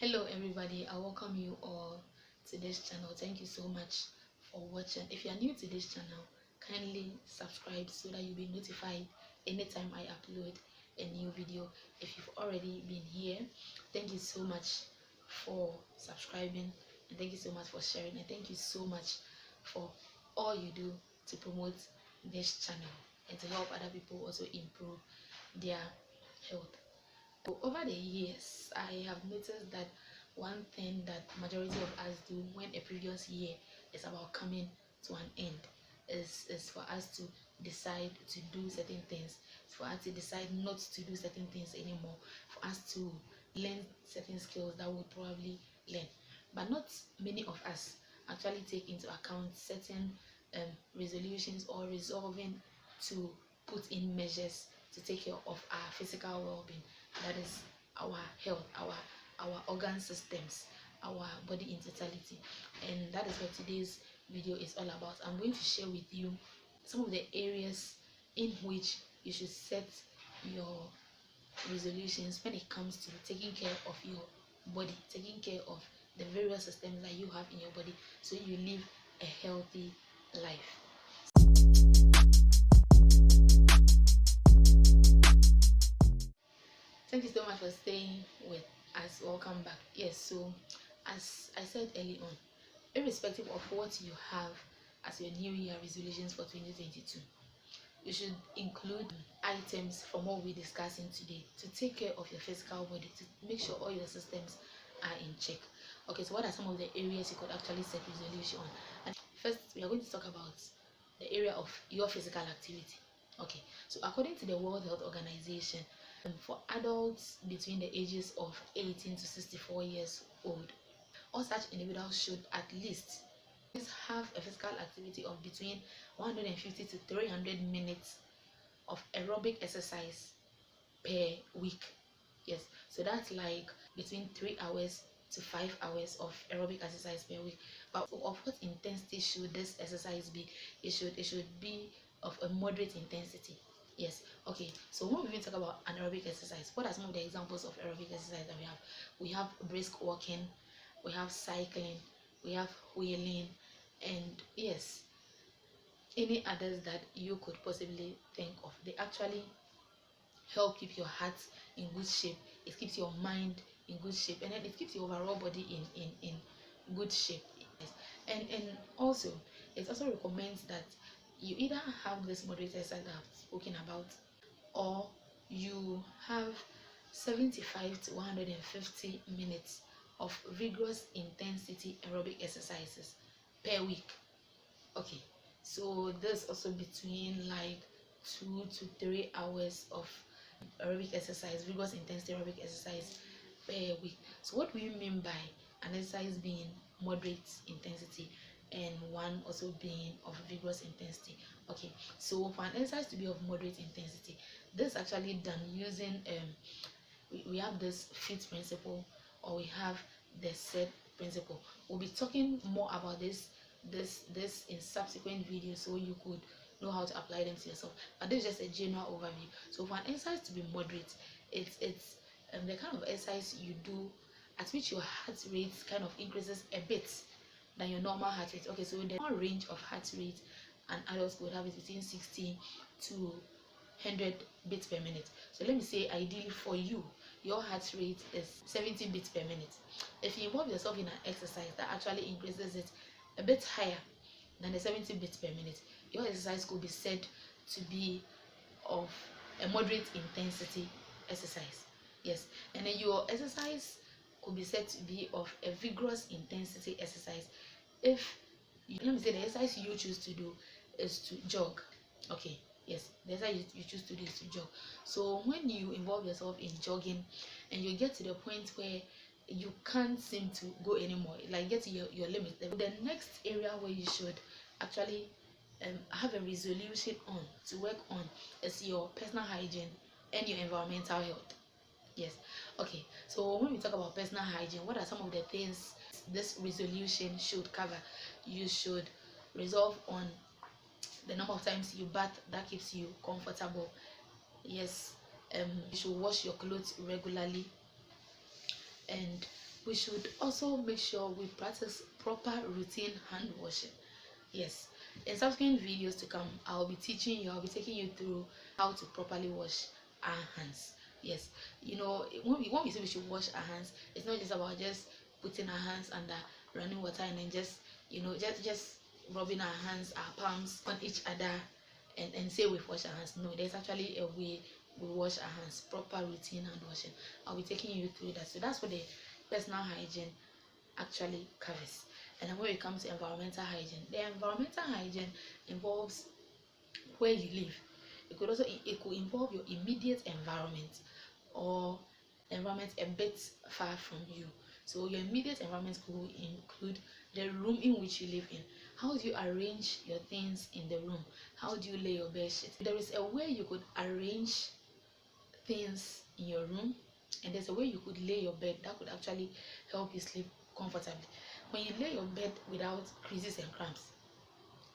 Hello everybody, I welcome you all to this channel. Thank you so much for watching. If you are new to this channel, kindly subscribe so that you'll be notified anytime I upload a new video. If you've already been here, thank you so much for subscribing, and thank you so much for sharing, and thank you so much for all you do to promote this channel and to help other people also improve their health. So over the years, I have noticed that one thing that majority of us do when a previous year is about coming to an end is for us to decide to do certain things, for us to decide not to do certain things anymore, for us to learn certain skills that we'll probably learn. But not many of us actually take into account certain resolutions or resolving to put in measures to take care of our physical well-being, that is our health, our organ systems, our body in totality. And that is what today's video is all about. I'm going to share with you some of the areas in which you should set your resolutions when it comes to taking care of your body, taking care of the various systems that you have in your body, so you live a healthy life. Thank you so much for staying with us. Welcome back. Yes, so as I said early on, irrespective of what you have as your new year resolutions for 2022, you should include items from what we're discussing today to take care of your physical body, to make sure all your systems are in check. Okay, so what are some of the areas you could actually set resolution on? And first, we are going to talk about the area of your physical activity. Okay, so according to the World Health Organization, for adults between the ages of 18 to 64 years old, all such individuals should at least have a physical activity of between 150 to 300 minutes of aerobic exercise per week. Yes, so that's like between 3 hours to 5 hours of aerobic exercise per week. But of what intensity should this exercise be? It should be of a moderate intensity. Yes. Okay, so when we even talk about anaerobic exercise, what are some of the examples of aerobic exercise that we have? We have brisk walking, we have cycling, we have wheeling, and yes, any others that you could possibly think of. They actually help keep your heart in good shape, it keeps your mind in good shape, and then it keeps your overall body in good shape. Yes. And also, it also recommends that you either have this moderate exercise that I've spoken about, or you have 75 to 150 minutes of rigorous intensity aerobic exercises per week. Okay, so this also between like 2 to 3 hours of aerobic exercise, rigorous intensity aerobic exercise per week. So what do we mean by an exercise being moderate intensity and one also being of vigorous intensity? Okay, so for an exercise to be of moderate intensity, this is actually done using we have this FIT principle, or we have the SET principle. We'll be talking more about this in subsequent videos, so you could know how to apply them to yourself. But this is just a general overview. So for an exercise to be moderate, it's the kind of exercise you do at which your heart rate kind of increases a bit than your normal heart rate. Okay, so the normal range of heart rate an adult would have is between 60 to 100 beats per minute. So let me say, ideally for you, your heart rate is 70 beats per minute. If you involve yourself in an exercise that actually increases it a bit higher than the 70 beats per minute, your exercise could be said to be of a moderate intensity exercise. Yes, and then your exercise could be said to be of a vigorous intensity exercise if let me say the exercise you choose to do is to jog. Okay, yes, the exercise you choose to do is to jog. So when you involve yourself in jogging and you get to the point where you can't seem to go anymore, like get to your limit, the next area where you should actually have a resolution on to work on is your personal hygiene and your environmental health. Yes. Okay, so when we talk about personal hygiene, what are some of the things this resolution should cover? You should resolve on the number of times you bath that keeps you comfortable. Yes. You should wash your clothes regularly, and We should also make sure we practice proper routine hand washing. Yes, in subsequent videos to come, I'll be taking you through how to properly wash our hands. Yes, when we say we should wash our hands, it's not just about just putting our hands under running water and then just rubbing our hands, our palms on each other and say we've washed our hands. No, there's actually a way we wash our hands, proper routine hand washing. I'll be taking you through that. So that's what the personal hygiene actually covers. And then when it comes to environmental hygiene, the environmental hygiene involves where you live. It could involve your immediate environment or environment a bit far from you. So your immediate environment could include the room in which you live in. How do you arrange your things in the room? How do you lay your bed sheet? There is a way you could arrange things in your room, and there's a way you could lay your bed that could actually help you sleep comfortably. When you lay your bed without creases and cramps,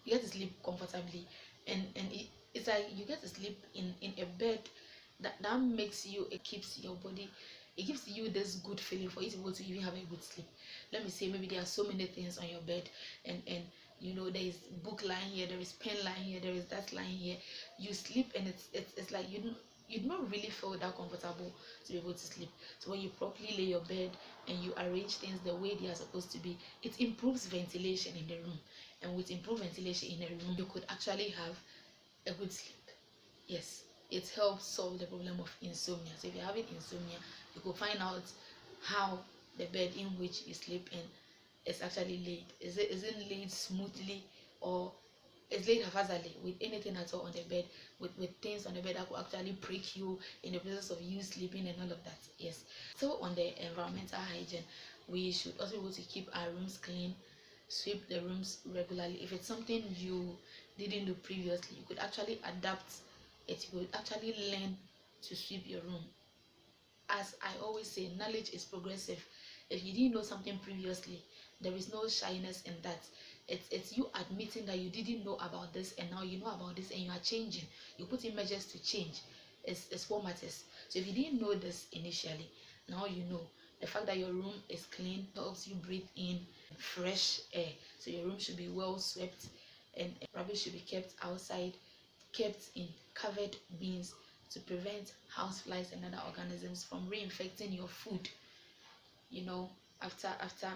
you get to sleep comfortably, and it's like you get to sleep in a bed that makes you, it keeps your body, it gives you this good feeling for you to be able to even have a good sleep. Let me say maybe there are so many things on your bed, and there is book lying here, there is pen lying here, there is that lying here. You sleep and it's like you do not really feel that comfortable to be able to sleep. So when you properly lay your bed and you arrange things the way they are supposed to be, it improves ventilation in the room. And with improved ventilation in a room, you could actually have a good sleep. Yes, it helps solve the problem of insomnia. So if you're having insomnia, you could find out how the bed in which you sleep in is actually laid. Is it laid smoothly, or is laid haphazardly with anything at all on the bed, with things on the bed that could actually break you in the process of you sleeping and all of that. Yes. So on the environmental hygiene, we should also be able to keep our rooms clean, sweep the rooms regularly. If it's something you didn't do previously, you could actually adapt it. You could actually learn to sweep your room. As I always say, knowledge is progressive. If you didn't know something previously, there is no shyness in that. It's you admitting that you didn't know about this and now you know about this and you are changing. You put in measures to change. It's what matters. So if you didn't know this initially, now you know. The fact that your room is clean helps you breathe in fresh air. So your room should be well swept, and rubbish should be kept outside, kept in covered bins to prevent houseflies and other organisms from reinfecting your food. After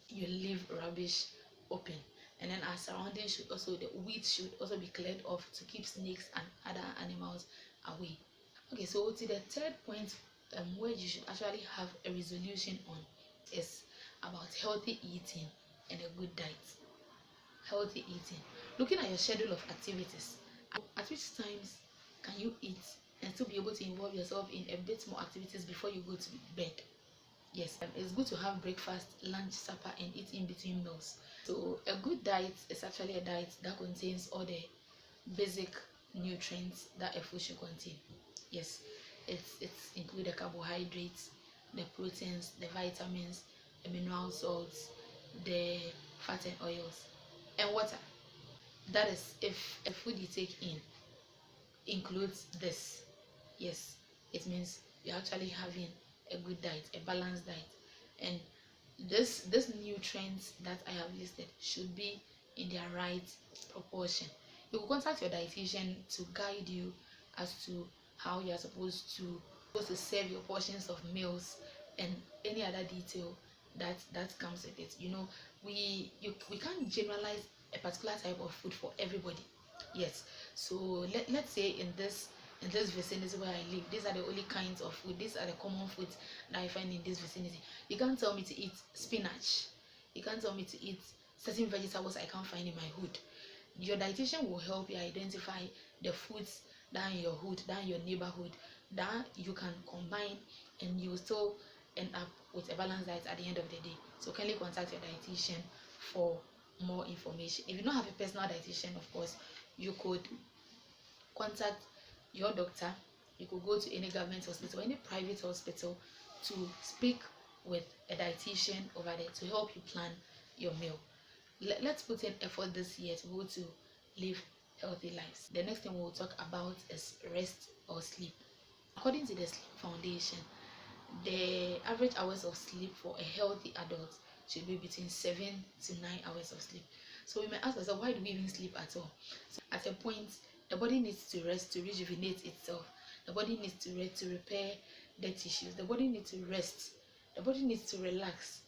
you leave rubbish open. And then our surroundings should also, the weeds should also be cleared off to keep snakes and other animals away. Okay, so to the third point, where you should actually have a resolution on, is about healthy eating and a good diet. Healthy eating. Looking at your schedule of activities, at which times can you eat and still be able to involve yourself in a bit more activities before you go to bed? Yes, it's good to have breakfast, lunch, supper, and eat in between meals. So a good diet is actually a diet that contains all the basic nutrients that a food should contain. Yes, it's include the carbohydrates, the proteins, the vitamins, the mineral salts, the fat and oils, and water. That is, if a food you take in includes this, yes, it means you're actually having a good diet, a balanced diet. And this nutrients that I have listed should be in their right proportion. You will contact your dietitian to guide you as to how you are supposed to serve your portions of meals and any other detail that comes with it. We can't generalize a particular type of food for everybody. Yes, so let's say in this vicinity where I live, these are the only kinds of food, these are the common foods that I find in this vicinity. You can't tell me to eat spinach. You can't tell me to eat certain vegetables I can't find in my hood. Your dietitian will help you identify the foods that in your hood, that in your neighborhood, that you can combine, and you will still end up with a balanced diet at the end of the day. So kindly contact your dietitian for more information. If you don't have a personal dietitian, of course, you could contact your doctor. You could go to any government hospital, any private hospital, to speak with a dietitian over there to help you plan your meal. Let's put in effort this year to go to live healthy lives. The next thing we'll talk about is rest or sleep. According to the Sleep Foundation, the average hours of sleep for a healthy adult should be between 7 to 9 hours of sleep. So we may ask ourselves, why do we even sleep at all? So at a point, the body needs to rest to rejuvenate itself. The body needs to rest to repair the tissues. The body needs to rest. The body needs to relax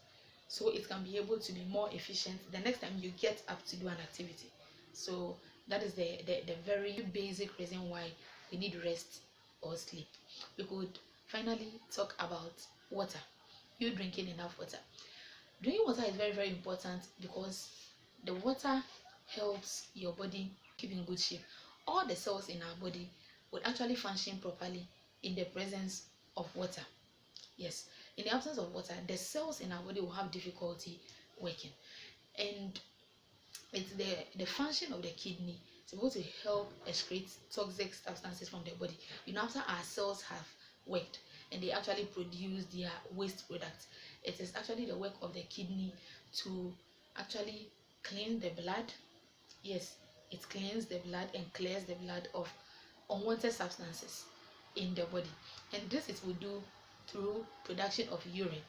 so it can be able to be more efficient the next time you get up to do an activity. So that is the very basic reason why we need rest or sleep. We could finally talk about water. You drinking enough water. Drinking water is very, very important because the water helps your body keep in good shape. All the cells in our body would actually function properly in the presence of water. Yes, in the absence of water, the cells in our body will have difficulty working. And it's the function of the kidney to be able to help excrete toxic substances from the body. After our cells have worked and they actually produce their waste products, it is actually the work of the kidney to actually clean the blood. Yes, it cleans the blood and clears the blood of unwanted substances in the body, and this it will do through production of urine,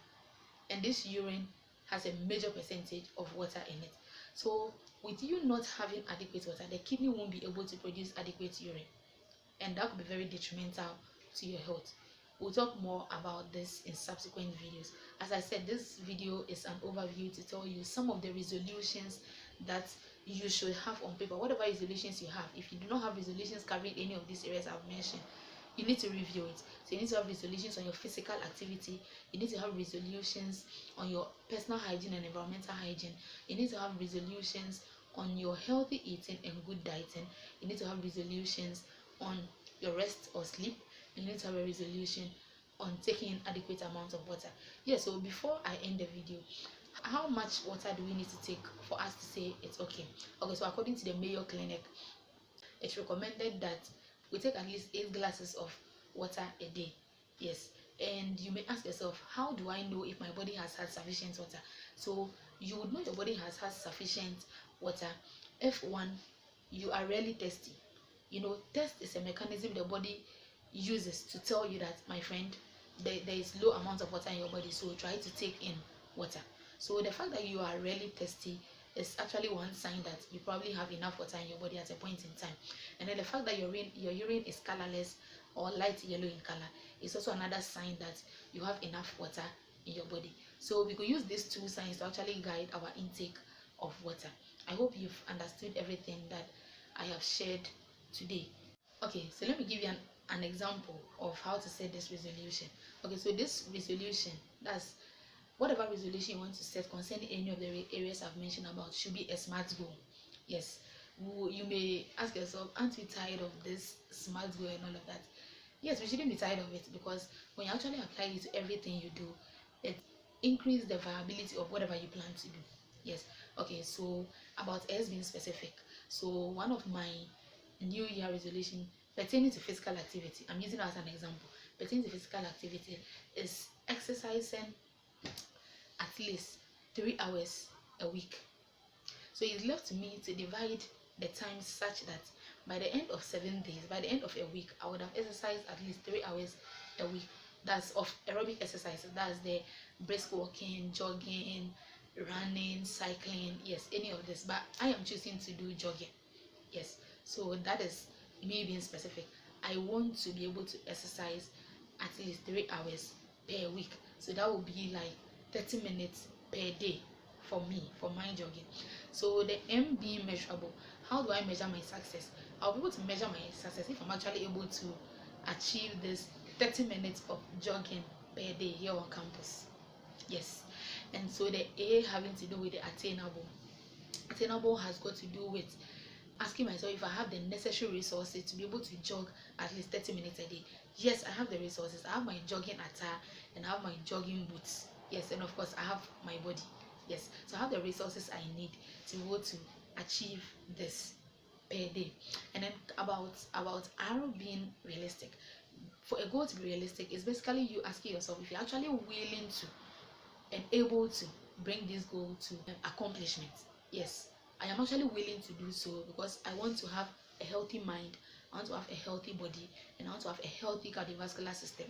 and this urine has a major percentage of water in it. So with you not having adequate water, the kidney won't be able to produce adequate urine, and that could be very detrimental to your health. We'll talk more about this in subsequent videos. As I said, this video is an overview to tell you some of the resolutions that you should have on paper. Whatever resolutions you have, if you do not have resolutions covering any of these areas I've mentioned, you need to review it. So you need to have resolutions on your physical activity. You need to have resolutions on your personal hygiene and environmental hygiene. You need to have resolutions on your healthy eating and good dieting. You need to have resolutions on your rest or sleep. You need to have a resolution on taking in adequate amounts of water. Yeah, so before I end the video, how much water do we need to take for us to say it's okay? Okay, so according to the Mayo Clinic, it's recommended that we take at least 8 glasses of water a day. Yes, and you may ask yourself, how do I know if my body has had sufficient water? So you would know your body has had sufficient water if, one, you are rarely thirsty. Thirst is a mechanism the body uses to tell you that, my friend, there is low amount of water in your body, so try to take in water. So the fact that you are rarely thirsty is actually one sign that you probably have enough water in your body at a point in time. And then the fact that your urine is colorless or light yellow in color is also another sign that you have enough water in your body. So we could use these two signs to actually guide our intake of water. I hope you've understood everything that I have shared today. Okay, so let me give you an example of how to set this resolution. Okay, so this resolution, that's whatever resolution you want to set concerning any of the areas I've mentioned about, should be a SMART goal. Yes, you may ask yourself, aren't we tired of this SMART goal and all of that? Yes, we shouldn't be tired of it, because when you actually apply it to everything you do, it increases the viability of whatever you plan to do. Yes. Okay, so about S being specific. So one of my New Year resolution pertaining to physical activity, I'm using it as an example, pertaining to physical activity, is exercising at least 3 hours a week. So it's left to me to divide the time such that by the end of 7 days, by the end of a week, I would have exercised at least 3 hours a week. That's of aerobic exercises. That's the brisk walking, jogging, running, cycling. Yes, any of this. But I am choosing to do jogging. Yes. So that is me being specific. I want to be able to exercise at least 3 hours per week. So that will be like 30 minutes per day for me, for my jogging. So the M being measurable. How do I measure my success? I'll be able to measure my success if I'm actually able to achieve this 30 minutes of jogging per day here on campus. Yes. And so the A having to do with the attainable. Attainable has got to do with asking myself if I have the necessary resources to be able to jog at least 30 minutes a day. Yes, I have the resources. I have my jogging attire and I have my jogging boots. Yes, and of course I have my body. Yes, so I have the resources I need to be able to achieve this per day. And then about R being realistic. For a goal to be realistic, is basically you asking yourself if you're actually willing to and able to bring this goal to accomplishment. Yes, I am actually willing to do so because I want to have a healthy mind, I want to have a healthy body, and I want to have a healthy cardiovascular system.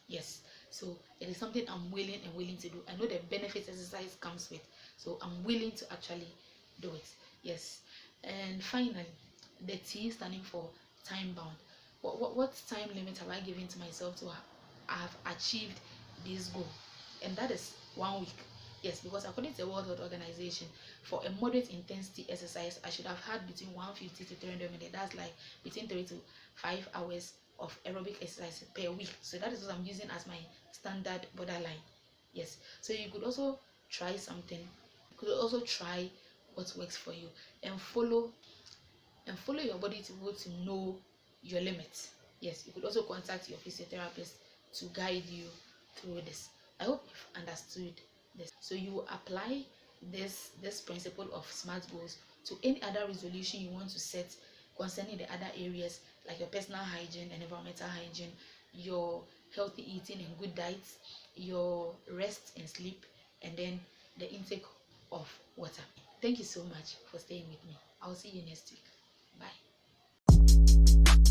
Yes, So it is something I'm willing to do. I know the benefits exercise comes with, so I'm willing to actually do it. Yes. And finally, the T standing for time bound. What time limit have I given to myself to have achieved this goal? And that is 1 week. Yes, because according to the World Health Organization, for a moderate intensity exercise, I should have had between 150 to 300 minutes. That's like between 3 to 5 hours of aerobic exercise per week. So that is what I'm using as my standard borderline. Yes. So you could also try something. You could also try what works for you, and follow your body to be able to know your limits. Yes, you could also contact your physiotherapist to guide you through this. I hope you've understood this. So you will apply this principle of SMART goals to any other resolution you want to set concerning the other areas, like your personal hygiene and environmental hygiene, your healthy eating and good diets, your rest and sleep, and then the intake of water. Thank you so much for staying with me. I'll see you next week. Bye.